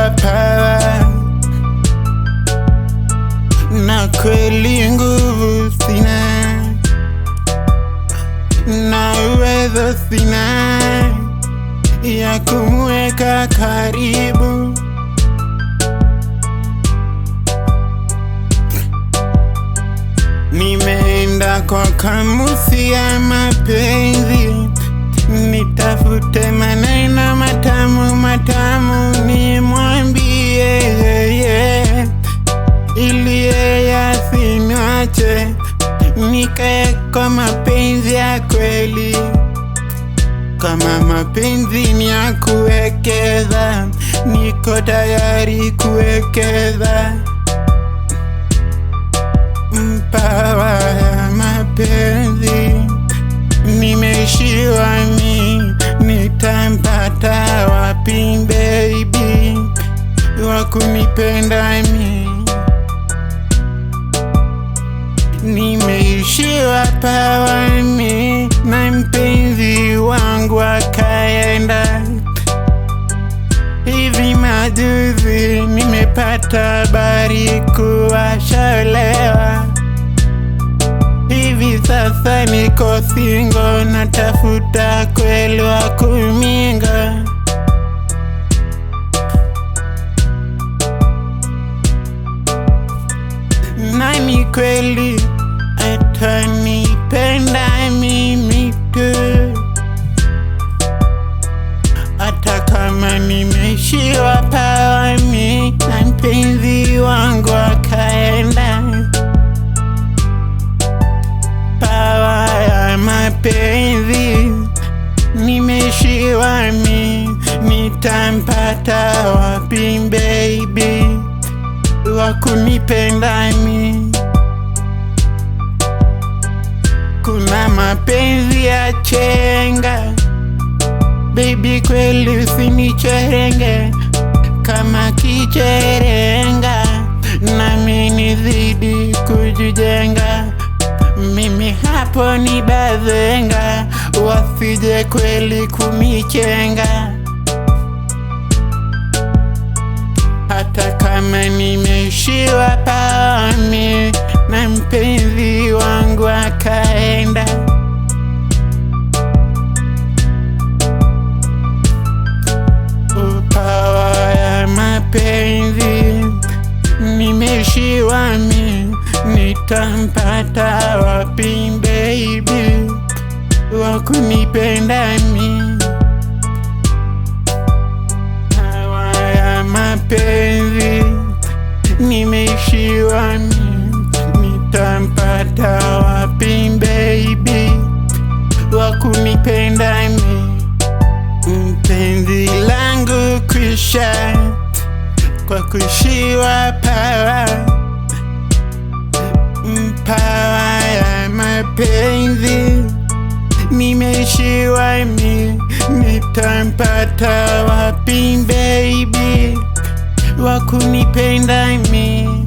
nimeishiwa pawa, na kweli nguvu sina, na uwezo sina ya kumweka karibu. Nimeenda kwa kamusi ya mapenzi, nitafute maneno matamu matamu nimwambie ili yeye asiniache, nikae kwa mapenzi ya kweli. Kama mapenzi ni ya kuwekeza, niko tayari kuwekeza. Pawa ya mapenzi nimeishiwa nitampata wapi baby wakunipenda nimeishiwa pawa na mpenzi wangu akaenda. Hivi majuzi nimepata habari kuwa shaolewa. Hivi sasa niko single, natafuta kweli wa kuminga. Nani kweli atanipenda mimi tu, hata kama nimeishiwa pawa na mpenzi wangu akaenda. Pawa ya mapenzi nimeishiwa nitampata wapi baby wakunipenda Kuna mapenzi ya chenga baby, kweli usinicherenge kama kicherenga, nami nizidi kujijenga. Mimi hapo ni bazenga, wasije kweli kumichenga. Hata kama nimeishiwa pawa na mpenzi wangu akaenda. Pawa ya mapenzi nimeishiwa nitampata wapi baby wakunipenda Pawa ya mapenzi nimeishiwa nitampata wapi baby wakunipenda Mpenzi langu kwisha kwa kuishiwa pawa. Pawa ya mapenzi nimeishiwa nitampata wapi baby wakunipenda mimi